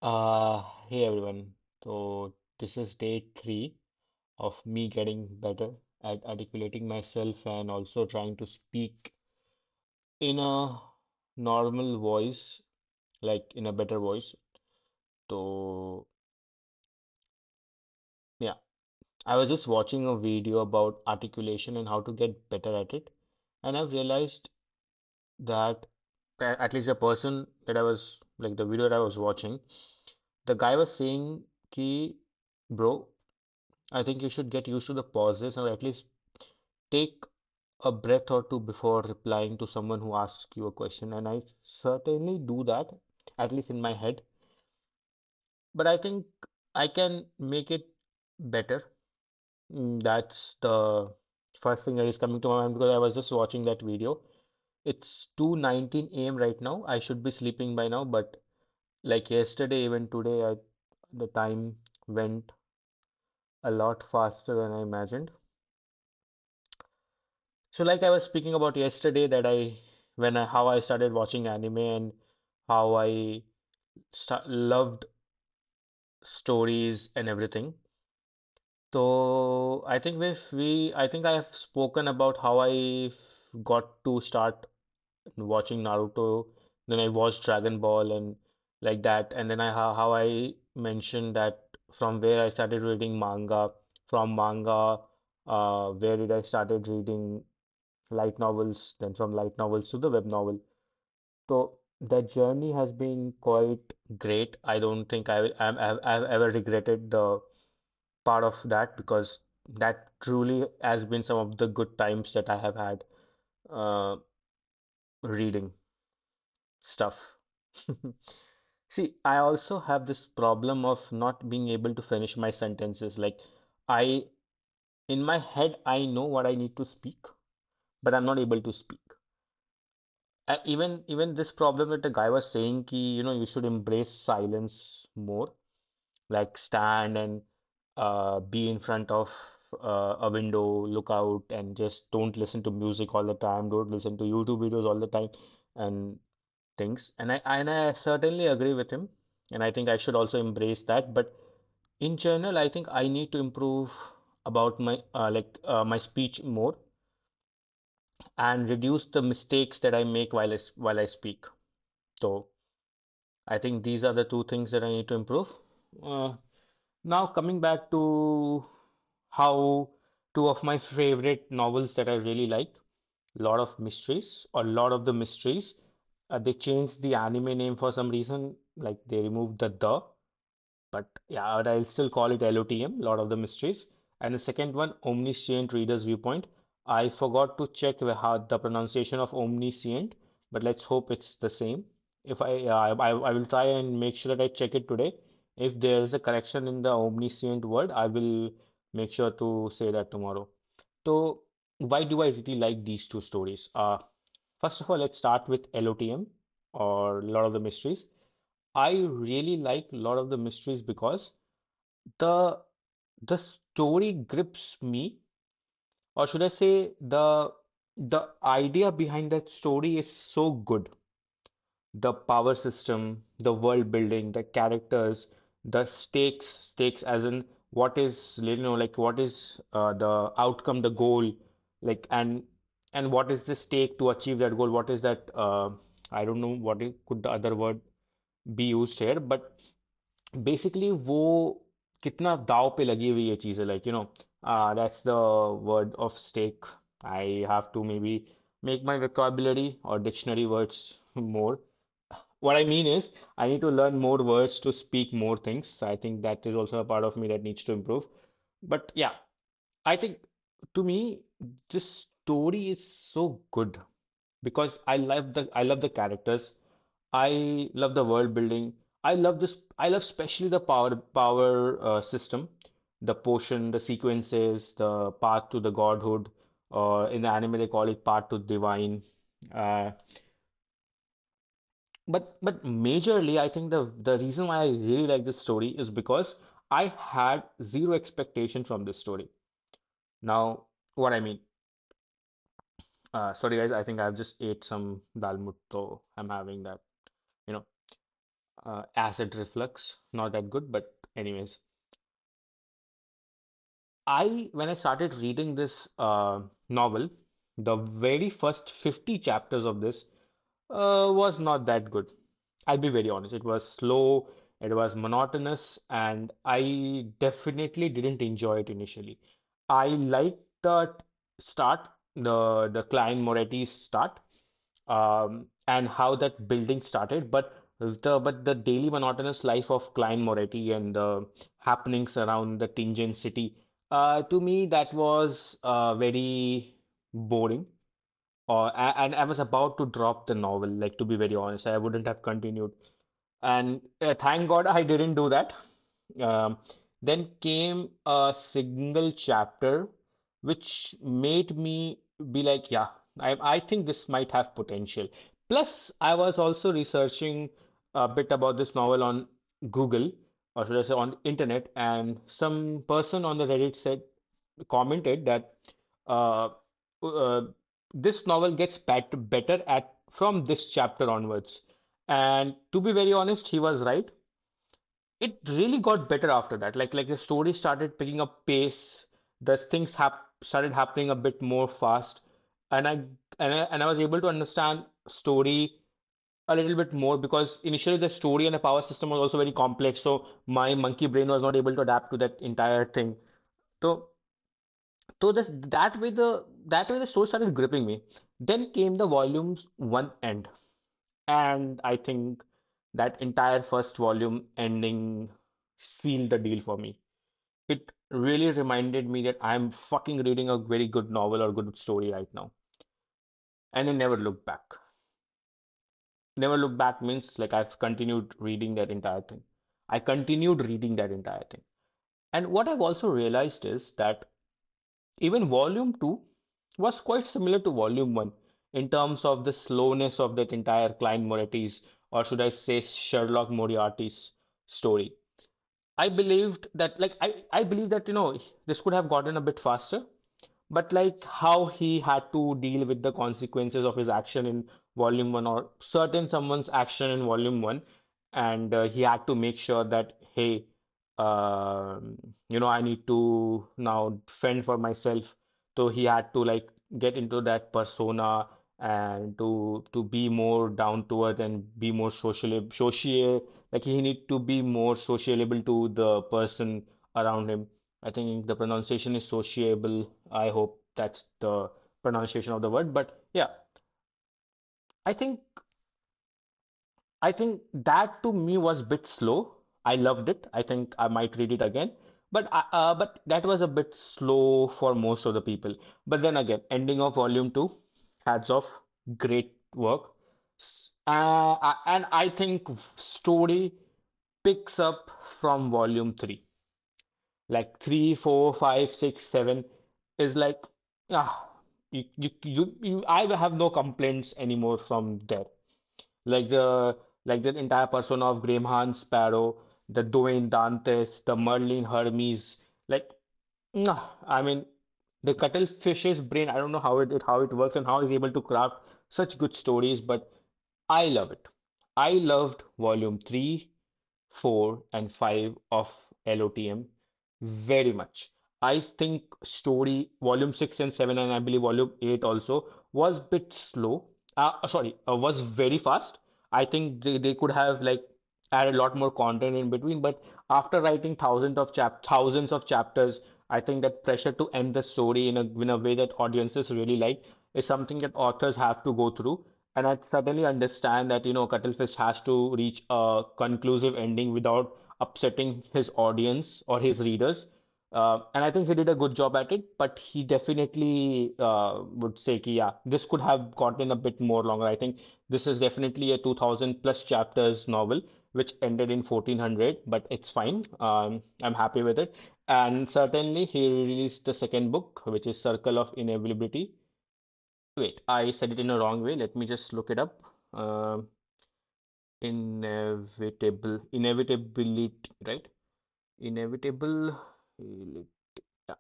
Hey everyone. So this is day three of me getting better at articulating myself and also trying to speak in a normal voice, like in a better voice. So yeah, I was just watching a video about articulation and how to get better at it, and I've realized that at least the person that I was like the video that I was watching, the guy was saying ki, bro, I think you should get used to the pauses or at least take a breath or two before replying to someone who asks you a question. And I certainly do that, at least in my head. But I think I can make it better. That's the first thing that is coming to my mind because I was just watching that video. It's 2:19 a.m. right now. I should be sleeping by now, but like yesterday, even today, the time went a lot faster than I imagined. So like I was speaking about yesterday that how I started watching anime and how I sta loved stories and everything. So I think I have spoken about how I got to start watching Naruto, then I watched Dragon Ball and like that, and then how I mentioned that from where I started reading manga, from manga, where did I started reading light novels, then from light novels to the web novel. So the journey has been quite great. I don't think I've ever regretted the part of that because that truly has been some of the good times that I have had uh, reading stuff. See, I also have this problem of not being able to finish my sentences. Like I, in my head, I know what I need to speak, but I'm not able to speak. Even this problem that the guy was saying ki, you should embrace silence more, like stand and be in front of a window, look out, and just don't listen to music all the time, don't listen to YouTube videos all the time, and things. And I certainly agree with him, and I think I should also embrace that. But in general, I think I need to improve about my speech more and reduce the mistakes that I make while I speak. So I think these are the two things that I need to improve. Uh, Now coming back to how two of my favorite novels that I really like, Lot of Mysteries or Lord of the Mysteries. They changed the anime name for some reason, like they removed the, but yeah, but I'll still call it LOTM, Lord of the Mysteries. And the second one, Omniscient Reader's Viewpoint. I forgot to check how the pronunciation of omniscient, but let's hope it's the same. If I will try and make sure that I check it today. If there is a correction in the omniscient word, I will make sure to say that tomorrow. So, why do I really like these two stories? First of all, let's start with LOTM or Lord of the Mysteries. I really like Lord of the Mysteries because the the story grips me, or should I say the idea behind that story is so good. The power system, the world building, the characters, the stakes as in what is like what is the outcome, the goal, like and what is the stake to achieve that goal? What is that? I don't know could the other word be used here, but basically वो कितना दाव पे लगी हुई ये चीज़ है like that's the word of stake. I have to maybe make my vocabulary or dictionary words more. What I mean is I need to learn more words to speak more things. I think that is also a part of me that needs to improve. But yeah, I think to me this story is so good because I love the characters. I love the world building. I love especially the power system, the potion, the sequences, the path to the godhood. In the anime they call it path to divine. Uh, but majorly, I think the reason why I really like this story is because I had zero expectation from this story. Now, what I mean, sorry guys, I think I've just ate some dal mutto. I'm having that, you know. acid reflux. Not that good, but anyways, when I started reading this novel, the very first 50 chapters of this was not that good. I'll be very honest. It was slow, it was monotonous, and I definitely didn't enjoy it initially. I liked the start, the Klein Moretti's start, and how that building started, but the daily monotonous life of Klein Moretti and the happenings around the Tingen city, to me that was very boring. And I was about to drop the novel, like to be very honest, I wouldn't have continued. And thank God I didn't do that. Um, then came a single chapter which made me be like, yeah, I think this might have potential. Plus, I was also researching a bit about this novel on Google, or should I say on internet, and some person on the Reddit commented that uh, uh, this novel gets better at from this chapter onwards. And to be very honest, he was right. It really got better after that. Like the story started picking up pace. The things started happening a bit more fast, and I was able to understand story a little bit more because initially the story and the power system was also very complex. So my monkey brain was not able to adapt to that entire thing. So that way the story started gripping me. Then came the volumes one end, and I think that entire first volume ending sealed the deal for me. It really reminded me that I'm fucking reading a very good novel or good story right now. And I never looked back. Never look back means like I've continued reading that entire thing. I continued reading that entire thing. And what I've also realized is that even volume 2 was quite similar to volume 1 in terms of the slowness of that entire Klein Moretti's, or should I say Sherlock Moriarty's story. I believe that, this could have gotten a bit faster, but like how he had to deal with the consequences of his action in volume 1, or certain someone's action in volume 1, and he had to make sure that, hey, I need to now fend for myself. So he had to like get into that persona and to be more down to earth and be more like he need to be more sociable to the person around him. I think the pronunciation is sociable. I hope that's the pronunciation of the word. But yeah, I think I think that to me was a bit slow. I loved it. I think I might read it again. But that was a bit slow for most of the people. But then again, ending of volume two, hats off, great work. And I think story picks up from volume three. Like three, four, five, six, seven is like, ah, I have no complaints anymore from there. Like the entire persona of Graham Sparrow, the Dwayne Dantes, the Merlin Hermes, like, I mean, the Cuttlefish's brain. I don't know how it works and how he's able to craft such good stories, but I love it. I loved volume 3, 4, and 5 of LOTM very much. I think story volume 6 and 7, and I believe volume 8 also was bit slow. Sorry, was very fast. I think they could have like added a lot more content in between, but after writing thousands of chapters, I think that pressure to end the story in a way that audiences really like is something that authors have to go through. And I certainly understand that, Cuttlefish has to reach a conclusive ending without upsetting his audience or his readers. And I think he did a good job at it, but he definitely would say, yeah, this could have gotten a bit more longer. I think this is definitely a 2000 plus chapters novel, which ended in 1400, but it's fine. I'm happy with it. And certainly, he released the second book, which is Circle of Inevitability. Wait, I said it in a wrong way. Let me just look it up. Inevitability, right? Inevitable. Yeah.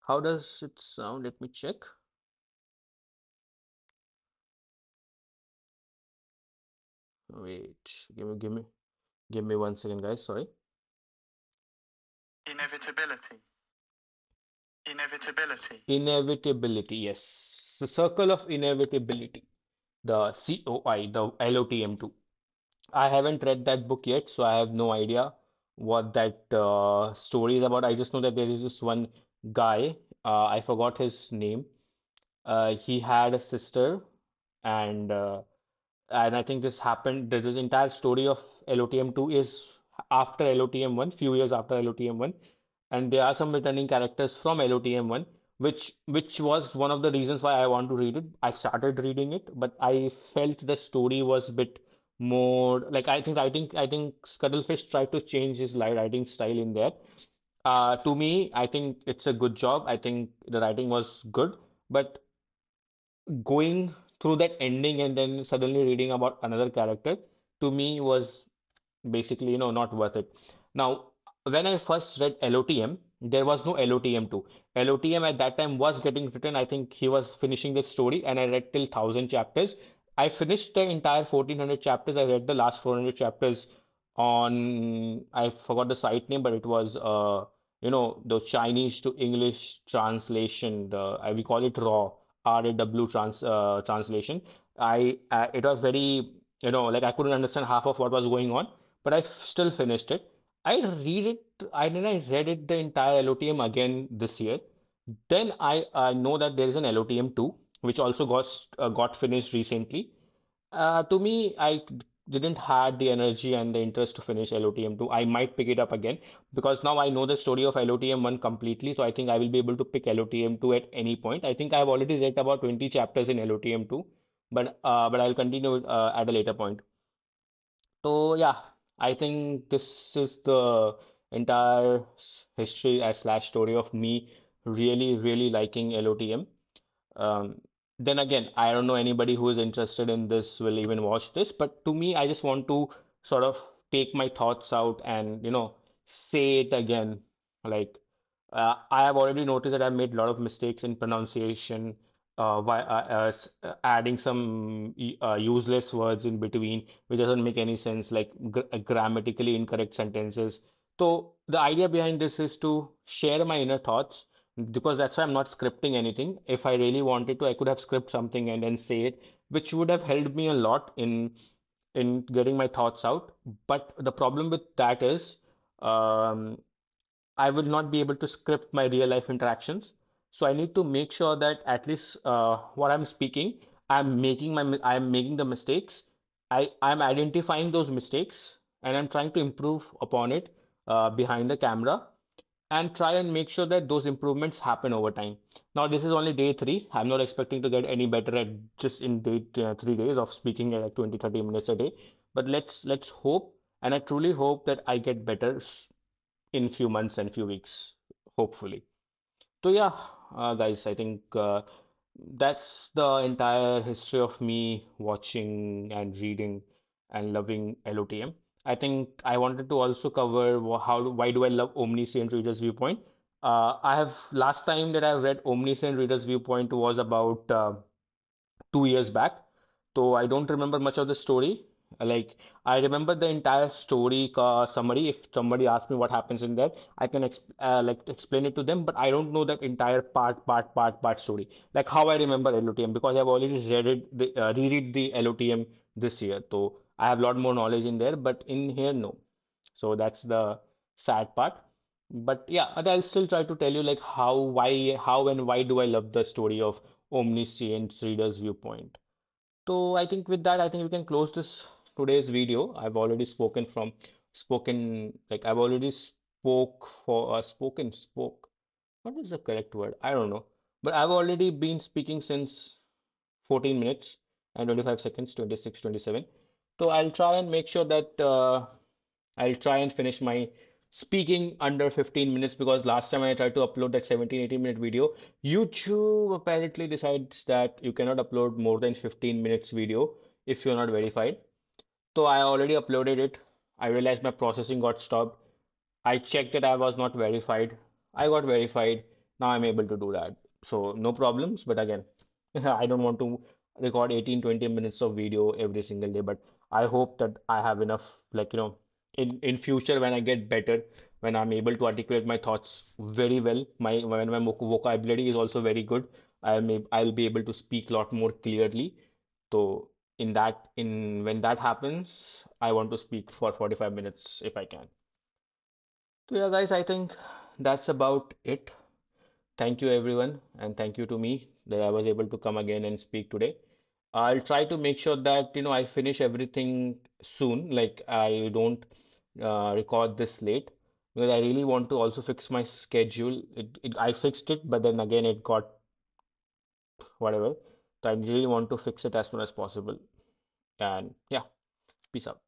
How does it sound? Let me check. Wait, give me. Give me 1 second, guys. Sorry. Inevitability. Inevitability. Inevitability. Yes. The circle of inevitability. The COI, the LOTM2. I haven't read that book yet, so I have no idea what that story is about. I just know that there is this one guy, I forgot his name. He had a sister, and I think this happened. This entire story of LOTM2 is after LOTM1, few years after LOTM1, and there are some returning characters from LOTM1, which was one of the reasons why I want to read it. I started reading it, but I felt the story was a bit more like I think Scuttlefish tried to change his writing style in there. To me, I think it's a good job. I think the writing was good, but going through that ending and then suddenly reading about another character to me was basically, not worth it. Now, when I first read LOTM, there was no LOTM2. LOTM at that time was getting written. I think he was finishing the story, and I read till 1,000 chapters. I finished the entire 1,400 chapters. I read the last 400 chapters on, I forgot the site name, but it was, the Chinese to English translation. We call it RAW, RAW translation. It was very, like I couldn't understand half of what was going on, but I still finished it. I read it the entire LOTM again this year. Then I know that there is an LOTM 2, which also got finished recently. To me, didn't had the energy and the interest to finish LOTM 2. I might pick it up again because now I know the story of LOTM 1 completely. So I think I will be able to pick LOTM 2 at any point. I think I've already read about 20 chapters in LOTM 2, but I'll continue at a later point. So yeah, I think this is the entire history slash story of me really, really liking LOTM. Um, then again, I don't know anybody who is interested in this will even watch this, but to me, I just want to sort of take my thoughts out and, say it again. Like, I have already noticed that I've made a lot of mistakes in pronunciation, adding some useless words in between, which doesn't make any sense, like grammatically incorrect sentences. So the idea behind this is to share my inner thoughts because that's why I'm not scripting anything. If I really wanted to, I could have script something and then say it, which would have helped me a lot in getting my thoughts out. But the problem with that is, um, I will not be able to script my real life interactions. So I need to make sure that at least what I'm speaking, I'm making the mistakes. I'm identifying those mistakes and I'm trying to improve upon it behind the camera and try and make sure that those improvements happen over time. Now, this is only day three. I'm not expecting to get any better at just in day 3 days of speaking at like 20, 30 minutes a day. But let's hope, and I truly hope that I get better in few months and few weeks, hopefully. So yeah, guys, I think that's the entire history of me watching and reading and loving LOTM. I think I wanted to also cover why do I love Omniscient Reader's Viewpoint. I have last time that I read Omniscient Reader's Viewpoint was about 2 years back. So I don't remember much of the story. Like I remember the entire story summary. If somebody asks me what happens in there, I can explain it to them. But I don't know that entire part story. Like how I remember LOTM because I've already reread the LOTM this year. So I have a lot more knowledge in there. But in here, no. So that's the sad part. But yeah, but I'll still try to tell you like how and why do I love the story of Omniscient Reader's Viewpoint. So I think with that, I think we can close this today's video. I've already spoke for spoke. What is the correct word? I don't know. But I've already been speaking since 14 minutes and 25 seconds, 26, 27. So I'll try and make sure that I'll try and finish my speaking under 15 minutes because last time I tried to upload that 17, 18-minute video, YouTube apparently decides that you cannot upload more than 15 minutes video if you're not verified. So I already uploaded it. I realized my processing got stopped. I checked that I was not verified. I got verified. Now I'm able to do that. So no problems. But again, I don't want to record 18, 20 minutes of video every single day. But I hope that I have enough, like, in future when I get better, when I'm able to articulate my thoughts very well, my when my vocabulary is also very good, I'll be able to speak a lot more clearly. So in when that happens, I want to speak for 45 minutes if I can. So yeah, guys, I think that's about it. Thank you everyone, and thank you to me that I was able to come again and speak today. I'll try to make sure that I finish everything soon, like I don't record this late because I really want to also fix my schedule. I fixed it, but then again it got whatever. So I really want to fix it as soon as possible. And yeah, peace out.